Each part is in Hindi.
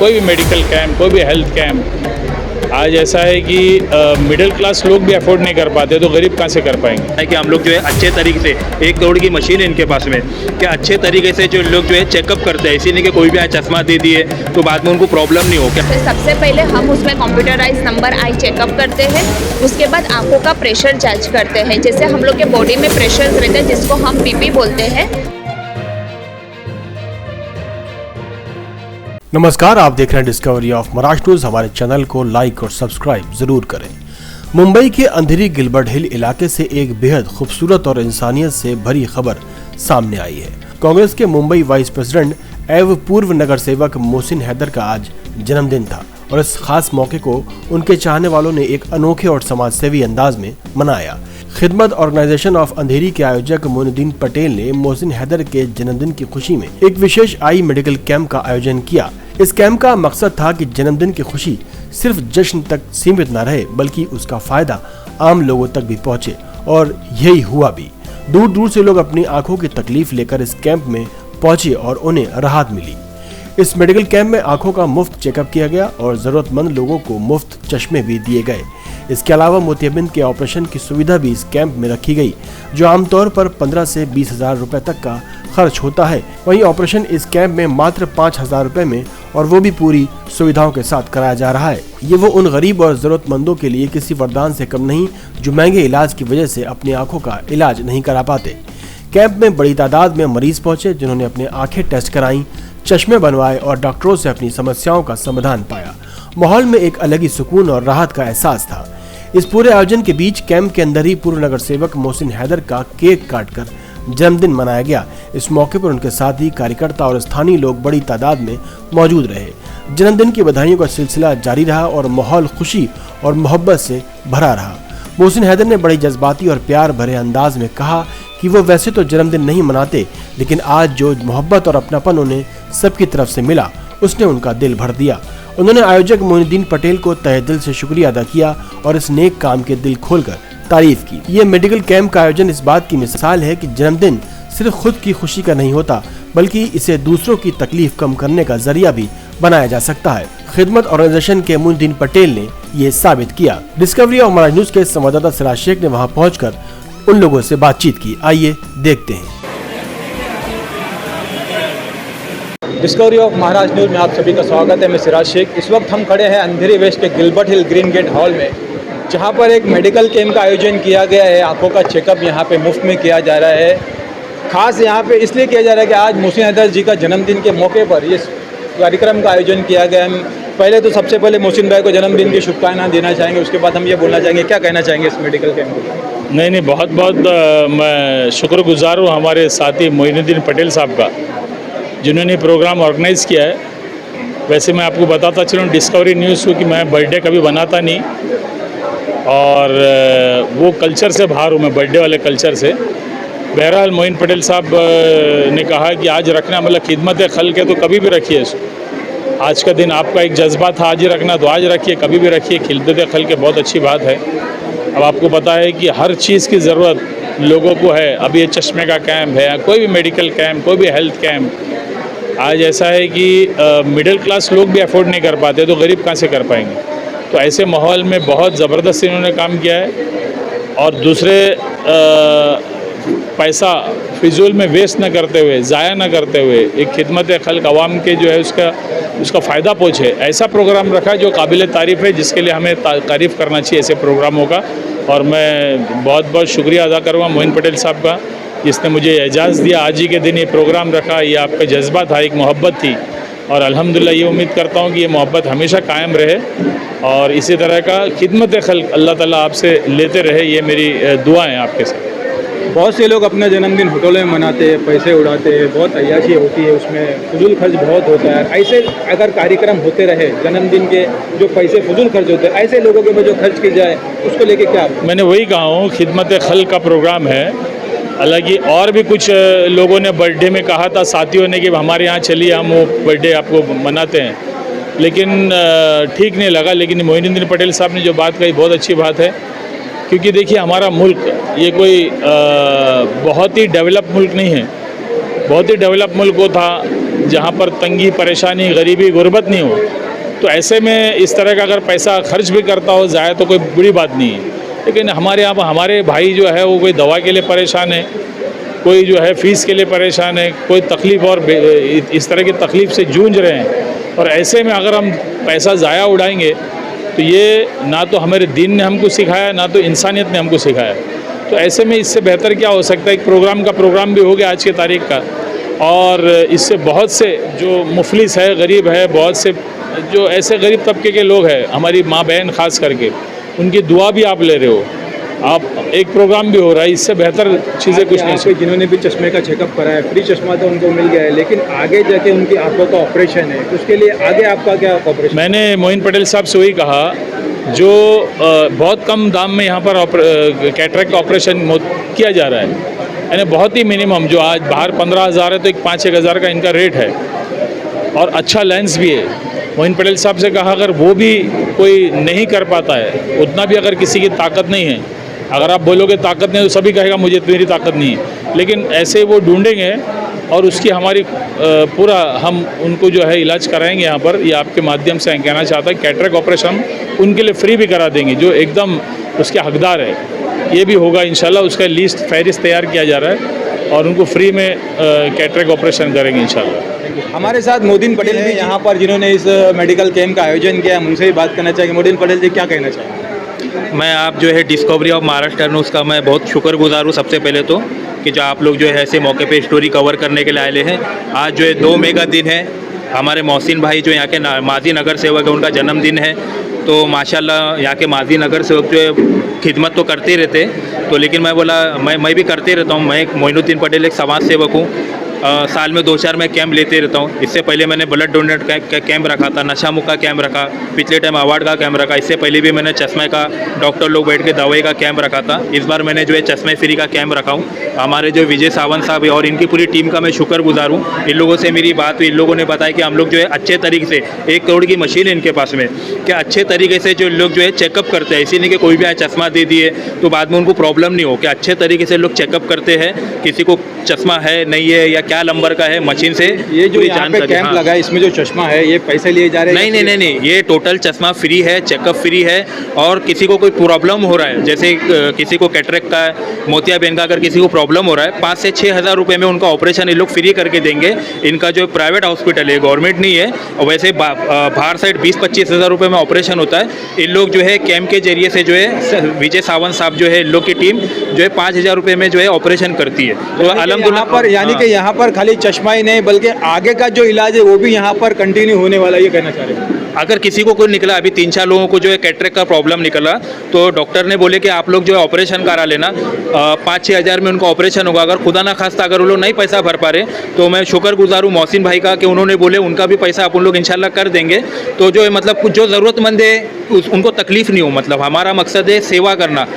कोई भी मेडिकल कैंप, कोई भी हेल्थ कैंप। आज ऐसा है कि मिडिल क्लास लोग भी अफोर्ड नहीं कर पाते, तो गरीब कहाँ से कर पाएंगे। है कि हम लोग जो है अच्छे तरीके से 1 करोड़ की मशीन है इनके पास में, कि अच्छे तरीके से जो लोग जो है चेकअप करते हैं, इसी नहीं कि कोई भी चश्मा दे दिए तो बाद में उनको प्रॉब्लम नहीं हो। क्या सबसे पहले हम उसमें कंप्यूटराइज नंबर आई चेकअप करते हैं, उसके बाद आंखों का प्रेशर जांच करते हैं। जैसे हम लोग के बॉडी में प्रेशर रहते हैं जिसको हम बीपी बोलते हैं। नमस्कार, आप देख रहे हैं डिस्कवरी ऑफ महाराष्ट्र न्यूज। हमारे चैनल को लाइक और सब्सक्राइब जरूर करें। मुंबई के अंधेरी गिलबर्ट हिल इलाके से एक बेहद खूबसूरत और इंसानियत से भरी खबर सामने आई है। कांग्रेस के मुंबई वाइस प्रेसिडेंट एवं पूर्व नगर सेवक मोहसिन हैदर का आज जन्मदिन था और इस खास मौके को उनके चाहने वालों ने एक अनोखे और समाजसेवी अंदाज में मनाया। खिदमत ऑर्गेनाइजेशन ऑफ अंधेरी के आयोजक मोइनुद्दीन पटेल ने मोहसिन हैदर के जन्मदिन की खुशी में एक विशेष आई मेडिकल कैंप का आयोजन किया। इस कैंप का मकसद था कि जन्मदिन की खुशी सिर्फ जश्न तक सीमित न रहे, बल्कि उसका फायदा आम लोगों तक भी पहुंचे, और यही हुआ भी। दूर दूर से लोग अपनी आंखों की तकलीफ लेकर इस कैंप में पहुंचे और उन्हें राहत मिली। इस मेडिकल कैंप में आंखों का मुफ्त चेकअप किया गया और जरूरतमंद लोगों को मुफ्त चश्मे भी दिए गए। इसके अलावा मोतियाबिंद के ऑपरेशन की सुविधा भी इस कैंप में रखी गई, जो आमतौर पर 15 से 20 हजार रुपए तक का खर्च होता है। वहीं ऑपरेशन इस कैंप में मात्र 5,000 रुपए में, और वो भी पूरी सुविधाओं के साथ कराया जा रहा है। ये वो उन गरीब और जरूरतमंदों के लिए किसी वरदान से कम नहीं, जो महंगे इलाज की वजह से अपनी आंखों का इलाज नहीं करा पाते। कैंप में बड़ी तादाद में मरीज पहुंचे, जिन्होंने अपने आंखें टेस्ट कराई, चश्मे बनवाए और डॉक्टरों से अपनी समस्याओं का समाधान पाया। माहौल में एक अलग ही सुकून और राहत का एहसास था। इस पूरे आयोजन के बीच कैंप के अंदर ही पूर्व नगर सेवक मोहसिन हैदर का केक काटकर जन्मदिन मनाया गया। इस मौके पर उनके साथ ही कार्यकर्ता और स्थानीय लोग बड़ी तादाद में मौजूद रहे। जन्मदिन की बधाइयों का सिलसिला जारी रहा और माहौल खुशी और मोहब्बत से भरा रहा। मोहसिन हैदर ने बड़े जज्बाती और प्यार भरे अंदाज में कहा कि वो वैसे तो जन्मदिन नहीं मनाते, लेकिन आज जो मोहब्बत और अपनापन उन्हें सबकी तरफ से मिला, उसने उनका दिल भर दिया। उन्होंने आयोजक मोइनुद्दीन पटेल को तहे दिल से शुक्रिया अदा किया और इस नेक काम के दिल खोलकर तारीफ की। ये मेडिकल कैंप का आयोजन इस बात की मिसाल है कि जन्मदिन सिर्फ खुद की खुशी का नहीं होता, बल्कि इसे दूसरों की तकलीफ कम करने का जरिया भी बनाया जा सकता है। खिदमत ऑर्गेनाइजेशन के मोइनुद्दीन पटेल ने ये साबित किया। डिस्कवरी ऑफ महाराष्ट्र न्यूज के संवाददाता सिराज शेख ने वहाँ पहुंचकर उन लोगों से बातचीत की। आइए देखते हैं। डिस्कवरी ऑफ महाराष्ट्र न्यूज़ में आप सभी का स्वागत है। मैं सिराज शेख। इस वक्त हम खड़े हैं अंधेरी वेस्ट के गिलबर्ट हिल ग्रीन गेट हॉल में, जहां पर एक मेडिकल कैंप का आयोजन किया गया है। आंखों का चेकअप यहां पे मुफ्त में किया जा रहा है। खास यहां पे इसलिए किया जा रहा है कि आज मोहसिन हैदर जी का जन्मदिन के मौके पर ये कार्यक्रम का आयोजन किया गया है। पहले तो सबसे पहले मोहसिन भाई को जन्मदिन की शुभकामनाएं देना चाहेंगे, उसके बाद हम ये बोलना चाहेंगे, क्या कहना चाहेंगे इस मेडिकल कैंप को? नहीं, बहुत बहुत मैं शुक्रगुजार हूँ हमारे साथी मोइनुद्दीन पटेल साहब का, जिन्होंने प्रोग्राम ऑर्गेनाइज़ किया है। वैसे मैं आपको बताता चलूँ डिस्कवरी न्यूज़ को कि मैं बर्थडे कभी बनाता नहीं, और वो कल्चर से बाहर हूँ मैं, बर्थडे वाले कल्चर से। बहरहाल मोइन पटेल साहब ने कहा कि आज रखना, मतलब खिदमत खल्क है तो कभी भी रखिए। आज का दिन आपका एक जज्बा था आज ही रखना, तो आज रखिए, कभी भी रखिए। खिदमत खल्क बहुत अच्छी बात है। अब आपको पता है कि हर चीज़ की ज़रूरत लोगों को है। अब ये चश्मे का कैंप है, कोई भी मेडिकल कैंप, कोई भी हेल्थ कैंप। आज ऐसा है कि मिडिल क्लास लोग भी अफोर्ड नहीं कर पाते, तो गरीब कहाँ से कर पाएंगे। तो ऐसे माहौल में बहुत ज़बरदस्त इन्होंने काम किया है, और दूसरे पैसा फिजूल में वेस्ट न करते हुए, ज़ाया न करते हुए, एक खिदमत खल्क अवाम के जो है उसका फ़ायदा पहुँचे, ऐसा प्रोग्राम रखा जो काबिल तारीफ़ है, जिसके लिए हमें तारीफ़ करना चाहिए ऐसे प्रोग्रामों का। और मैं बहुत बहुत शुक्रिया अदा करूँगा मोइन पटेल साहब का, जिसने मुझे एजाज़ दिया आज ही के दिन ये प्रोग्राम रखा। ये आपका जज्बा था, एक मोहब्बत थी, और अल्हम्दुलिल्लाह ये उम्मीद करता हूँ कि ये मोहब्बत हमेशा कायम रहे, और इसी तरह का खिदमत खल्क अल्लाह ताला आपसे लेते रहे। ये मेरी दुआएं आपके साथ। बहुत से लोग अपना जन्मदिन होटलों में मनाते हैं, पैसे उड़ाते हैं, बहुत अय्याशी होती है, उसमें फजूल खर्च बहुत होता है। ऐसे अगर कार्यक्रम होते रहे जन्मदिन के, जो पैसे फजूल खर्च होते हैं, ऐसे लोगों के ऊपर जो खर्च की जाए, उसको लेके क्या? मैंने वही कहा हूँ, खिदमत खल्क का प्रोग्राम है। हालांकि और भी कुछ लोगों ने बर्थडे में कहा था साथियों ने कि हमारे यहाँ चलिए हम वो बर्थडे आपको मनाते हैं, लेकिन ठीक नहीं लगा। लेकिन मोइनुद्दीन पटेल साहब ने जो बात कही बहुत अच्छी बात है, क्योंकि देखिए हमारा मुल्क ये कोई बहुत ही डेवलप मुल्क नहीं है। बहुत ही डेवलप मुल्क वो था जहाँ पर तंगी परेशानी गरीबी गुर्बत नहीं हो। तो ऐसे में इस तरह का अगर पैसा खर्च भी करता हो ज़ाया तो कोई बुरी बात नहीं है। लेकिन हमारे यहाँ हमारे भाई जो है वो कोई दवा के लिए परेशान है, कोई जो है फ़ीस के लिए परेशान है, कोई तकलीफ़ और इस तरह की तकलीफ़ से जूझ रहे हैं। और ऐसे में अगर हम पैसा ज़ाया उड़ाएंगे तो ये ना तो हमारे दीन ने हमको सिखाया, ना तो इंसानियत ने हमको सिखाया। तो ऐसे में इससे बेहतर क्या हो सकता है। एक प्रोग्राम भी हो गया आज की तारीख का, और इससे बहुत से जो मुफलिस है, गरीब है, बहुत से जो ऐसे गरीब तबके के लोग हैं, हमारी माँ बहन ख़ास करके, उनकी दुआ भी आप ले रहे हो, आप एक प्रोग्राम भी हो रहा है। इससे बेहतर चीज़ें कुछ नहीं सकती। जिन्होंने भी चश्मे का चेकअप करा है, फ्री चश्मा तो उनको मिल गया है, लेकिन आगे जाके उनकी आंखों का ऑपरेशन है, उसके लिए आगे आपका क्या ऑपरेशन? मैंने मोइन पटेल साहब से वही कहा, जो बहुत कम दाम में यहाँ पर कैटरेक्ट ऑपरेशन किया जा रहा है, यानी बहुत ही मिनिमम, जो आज बाहर 15,000 है तो एक 5-6 हज़ार का इनका रेट है, और अच्छा लेंस भी है। मोइन पटेल साहब से कहा अगर वो भी कोई नहीं कर पाता है, उतना भी अगर किसी की ताकत नहीं है, अगर आप बोलोगे ताकत नहीं तो सभी कहेगा मुझे मेरी ताकत नहीं है, लेकिन ऐसे वो ढूंढेंगे और उसकी हमारी पूरा हम उनको जो है इलाज कराएंगे यहाँ पर। ये आपके माध्यम से कहना चाहता है कैटरेक्ट ऑपरेशन उनके लिए फ्री भी करा देंगे, जो एकदम उसके हकदार है। ये भी होगा इंशाल्लाह, उसका लिस्ट फहरिस्त तैयार किया जा रहा है और उनको फ्री में कैटरेक्ट ऑपरेशन करेंगे इंशाल्लाह। हमारे साथ मोदीन पटेल हैं यहाँ पर, जिन्होंने इस मेडिकल कैंप का आयोजन किया है। उनसे भी बात करना चाहिए। मोदीन पटेल जी, क्या कहना चाहिए? मैं आप जो है डिस्कवरी ऑफ महाराष्ट्र न्यूज़ का मैं बहुत शुक्रगुजार हूँ सबसे पहले तो, कि जो आप लोग जो है ऐसे मौके पे स्टोरी कवर करने के लिए आए हैं। आज जो है 2 मई का दिन है, हमारे मोहसिन भाई जो यहाँ के माजी नगर सेवक है, उनका जन्मदिन है। तो माशाल्लाह यहाँ के माजी नगर सेवक जो है खिदमत तो करते ही रहते, तो लेकिन मैं बोला मैं भी करते रहता हूँ। मैं मोइनुद्दीन पटेल एक समाज सेवक हूँ। साल में 2-4 मैं कैंप लेते रहता हूँ। इससे पहले मैंने ब्लड डोनेट का कैंप रखा था, नशा मुक्त का कैंप रखा, पिछले टाइम अवार्ड का कैंप रखा। इससे पहले भी मैंने चश्मे का डॉक्टर लोग बैठ के दवाई का कैंप रखा था। इस बार मैंने जो है चश्मे फ्री का कैंप रखा हूँ। हमारे जो विजय सावंत साहब है और इनकी पूरी टीम का मैं शुक्रगुजार हूँ। इन लोगों से मेरी बात हुई, इन लोगों ने बताया कि हम लोग जो है अच्छे तरीके से 1 करोड़ की मशीन है इनके पास में, क्या अच्छे तरीके से जो लोग जो है चेकअप करते हैं। इसी नहीं कि कोई भी चश्मा दे दिए तो बाद में उनको प्रॉब्लम नहीं हो, कि अच्छे तरीके से लोग चेकअप करते हैं, किसी को चश्मा है नहीं है या क्या नंबर का है, मशीन से ये जो यहाँ पे कैंप लगा है, इसमें जो चश्मा है ये पैसे लिए जा रहे हैं? नहीं, ये टोटल चश्मा फ्री है, चेकअप फ्री है। और किसी को कोई प्रॉब्लम हो रहा है, जैसे किसी को कैटरेक्ट का, मोतियाबिंद का अगर किसी को प्रॉब्लम हो रहा है, 5 से 6 हज़ार रुपये में उनका ऑपरेशन ये लोग फ्री करके देंगे। इनका जो प्राइवेट हॉस्पिटल है, गवर्नमेंट नहीं है, और वैसे बाहर साइड 20-25 हज़ार रुपये में ऑपरेशन होता है। इन लोग जो है कैंप के जरिए से जो है विजय सावंत साहब जो है, इन लोग की टीम जो है 5,000 रुपये में जो है ऑपरेशन करती है। तो अल्हम्दुलिल्लाह पर, यानी कि यहाँ पर खाली चश्मा ही नहीं बल्कि आगे का जो इलाज है वो भी यहाँ पर कंटिन्यू होने वाला, ये कहना चाह रहे हैं। अगर किसी को कोई निकला, अभी 3-4 लोगों को जो है कैटरेक्ट का प्रॉब्लम निकला, तो डॉक्टर ने बोले कि आप लोग जो है ऑपरेशन करा लेना, 5-6 हज़ार में उनका ऑपरेशन होगा। अगर खुदा ना खास्ता अगर वो लोग नहीं पैसा भर पा रहे, तो मैं शुक्रगुजार हूँ मोहसिन भाई का कि उन्होंने बोले उनका भी पैसा अपन लोग इंशाल्लाह कर देंगे। तो जो है मतलब कुछ जो ज़रूरतमंद है उनको तकलीफ़ नहीं हो। मतलब हमारा मकसद है सेवा करना,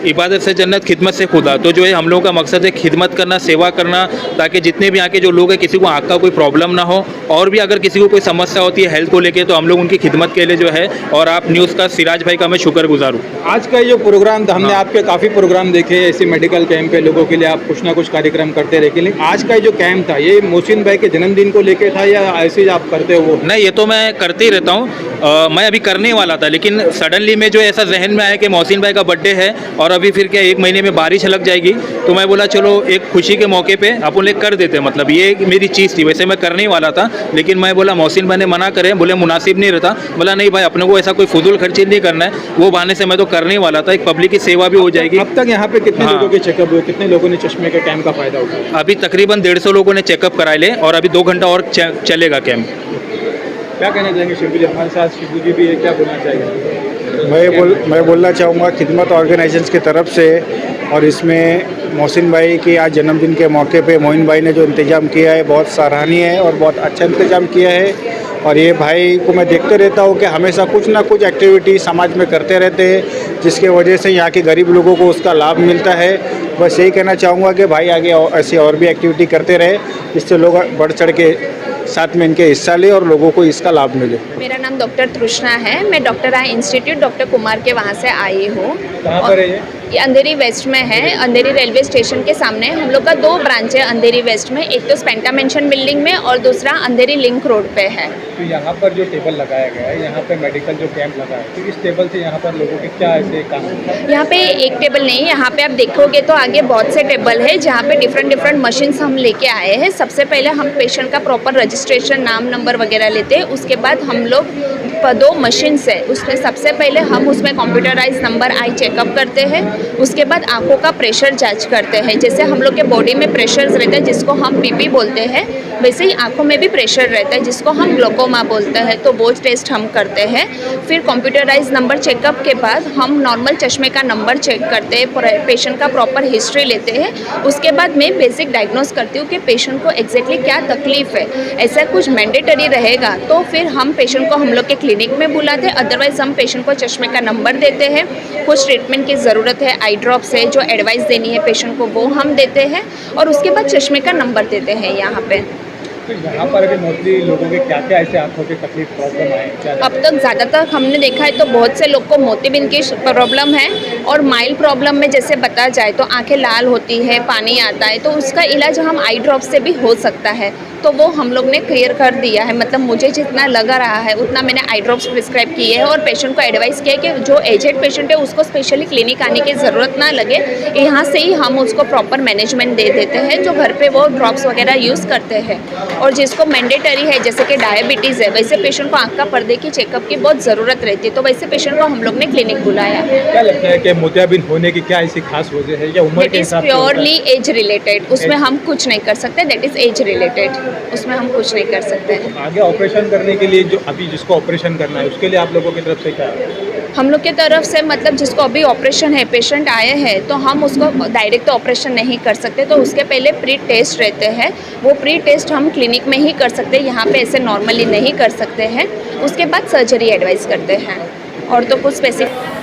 इबादत से जन्नत, खिदमत से खुदा। तो जो है हम लोगों का मकसद है खिदमत करना, सेवा करना, ताकि जितने भी यहाँ के जो लोग हैं किसी को आँख का कोई प्रॉब्लम ना हो, और भी अगर किसी को कोई समस्या होती है हेल्थ को लेके तो हम लोग उनकी खिदमत के लिए जो है। और आप न्यूज़ का सिराज भाई का मैं शुक्रगुजार हूँ। आज का जो प्रोग्राम था, हमने आपके काफ़ी प्रोग्राम देखे ऐसे मेडिकल कैंप पे, लोगों के लिए आप कुछ ना कुछ कार्यक्रम करते रहे, लेकिन आज का जो कैंप था ये मोहसिन भाई के जन्मदिन को लेके था या ऐसे ही आप करते हो? नहीं, ये तो मैं करते ही रहता हूँ। मैं अभी करने वाला था, लेकिन सडनली में जो ऐसा जहन में आया कि मोहसिन भाई का बर्थडे है और अभी फिर क्या 1 महीने में बारिश लग जाएगी, तो मैं बोला चलो एक खुशी के मौके पे अपन लोग कर देते। मतलब ये मेरी चीज़ थी, वैसे मैं करने वाला था, लेकिन मैं बोला मोहसिन भाई ने मना करे, बोले मुनासिब नहीं रहता। बोला नहीं भाई, अपने को ऐसा कोई फजूल खर्ची नहीं करना है, वो बहाने से मैं तो करने वाला था, एक पब्लिक की सेवा भी हो जाएगी। अब तक यहाँ पे कितने लोगों के चेकअप हुए, कितने लोगों ने चश्मे के कैंप का फायदा उठाया? अभी तकरीबन 150 लोगों ने चेकअप कराए ले, और अभी 2 घंटा और चलेगा कैंप। क्या कहना चाहेंगे शिबू जी? हमारे साथ शिबू जी भी है, क्या बोलना चाहेंगे? मैं बोलना चाहूँगा खिदमत ऑर्गेनाइजेशंस की तरफ से, और इसमें मोहसिन भाई के आज जन्मदिन के मौके पे मोइन भाई ने जो इंतज़ाम किया है बहुत सराहनीय है और बहुत अच्छा इंतज़ाम किया है। और ये भाई को मैं देखते रहता हूँ कि हमेशा कुछ ना कुछ एक्टिविटी समाज में करते रहते हैं, जिसके वजह से यहाँ के गरीब लोगों को उसका लाभ मिलता है। बस यही कहना चाहूँगा कि भाई आगे ऐसी और भी एक्टिविटी करते रहे, जिससे लोग बढ़ चढ़ के साथ में इनके हिस्सा ले और लोगों को इसका लाभ मिले। मेरा नाम डॉक्टर तृष्णा है, मैं डॉक्टर आई इंस्टीट्यूट डॉक्टर कुमार के वहाँ से आई हूँ। कहाँ पर है ये? ये अंधेरी वेस्ट में है, अंधेरी रेलवे स्टेशन के सामने। हम लोग का 2 ब्रांच है अंधेरी वेस्ट में, एक तो स्पेंटा मेंशन बिल्डिंग में और दूसरा अंधेरी लिंक रोड पे है। तो यहाँ पर जो टेबल लगाया गया है, यहाँ पे मेडिकल जो कैंप लगा है, तो इस टेबल से यहाँ पर लोगों के क्या ऐसे काम होता है? यहाँ पे एक टेबल नहीं, यहाँ पे आप देखोगे तो आगे बहुत से टेबल है जहाँ पे डिफरेंट मशीन्स हम लेके आए हैं। सबसे पहले हम पेशेंट का प्रॉपर रजिस्ट्रेशन, नाम नंबर वगैरह लेते हैं। उसके बाद हम लोग 2 मशीन्स है, उसमें सबसे पहले हम उसमें कंप्यूटराइज नंबर आई चेकअप करते हैं। उसके बाद आंखों का प्रेशर जांच करते हैं। जैसे हम लोग के बॉडी में प्रेशर्स रहते हैं जिसको हम बीपी बोलते हैं, वैसे ही आंखों में भी प्रेशर रहता है जिसको हम ग्लोकोमा बोलते हैं। तो वो टेस्ट हम करते हैं। फिर कंप्यूटराइज नंबर चेकअप के बाद हम नॉर्मल चश्मे का नंबर चेक करते हैं, पेशेंट का प्रॉपर हिस्ट्री लेते हैं। उसके बाद मैं बेसिक डायग्नोस करती हूँ कि पेशेंट को एग्जैक्टली क्या तकलीफ है। ऐसा कुछ मैंडेटरी रहेगा तो फिर हम पेशेंट को हम लोग के क्लिनिक में बुलाते हैं, अदरवाइज हम पेशेंट को चश्मे का नंबर देते हैं। कुछ ट्रीटमेंट की ज़रूरत है, आई ड्रॉप्स है, जो एडवाइस देनी है पेशेंट को वो हम देते हैं और उसके बाद चश्मे का नंबर देते हैं यहाँ पे। तो यहाँ पर अभी मोस्टली लोगों के क्या क्या ऐसे आँखों के तकलीफ प्रॉब्लम आए क्या? अब तक ज़्यादातर हमने देखा है तो बहुत से लोग को मोतियाबिंद की प्रॉब्लम है और माइल्ड प्रॉब्लम में जैसे बता जाए तो आंखें लाल होती है, पानी आता है, तो उसका इलाज हम आई ड्रॉप से भी हो सकता है। तो वो हम लोग ने क्लियर कर दिया है, मतलब मुझे जितना लगा रहा है उतना मैंने आई ड्रॉप्स प्रिस्क्राइब किए हैं और पेशेंट को एडवाइस किया है कि जो एजेड पेशेंट है उसको स्पेशली क्लिनिक आने की ज़रूरत ना लगे, यहाँ से ही हम उसको प्रॉपर मैनेजमेंट दे देते हैं, जो घर पे वो ड्रॉप्स वगैरह यूज़ करते हैं। और जिसको मैंडेटरी है जैसे कि डायबिटीज़ है, वैसे पेशेंट को आँख का पर्दे की चेकअप की बहुत ज़रूरत रहती है, तो वैसे पेशेंट को हम लोग ने क्लिनिक बुलाया। क्या लगता है कि मोतियाबिंद होने की क्या ऐसी खास वजह है या उम्र दैट के इज़ हिसाब से होता है? प्योरली एज रिलेटेड, उसमें हम कुछ नहीं कर सकते। दैट इज़ एज रिलेटेड, उसमें हम कुछ नहीं कर सकते। आगे ऑपरेशन करने के लिए जो अभी जिसको ऑपरेशन करना है उसके लिए आप लोगों की तरफ से क्या है? हम लोग की तरफ से मतलब जिसको अभी ऑपरेशन है, पेशेंट आए हैं, तो हम उसको डायरेक्ट ऑपरेशन नहीं कर सकते, तो उसके पहले प्री टेस्ट रहते हैं। वो प्री टेस्ट हम क्लिनिक में ही कर सकते हैं, यहाँ पे ऐसे नॉर्मली नहीं कर सकते हैं। उसके बाद सर्जरी एडवाइस करते हैं और तो कुछ स्पेसिफिक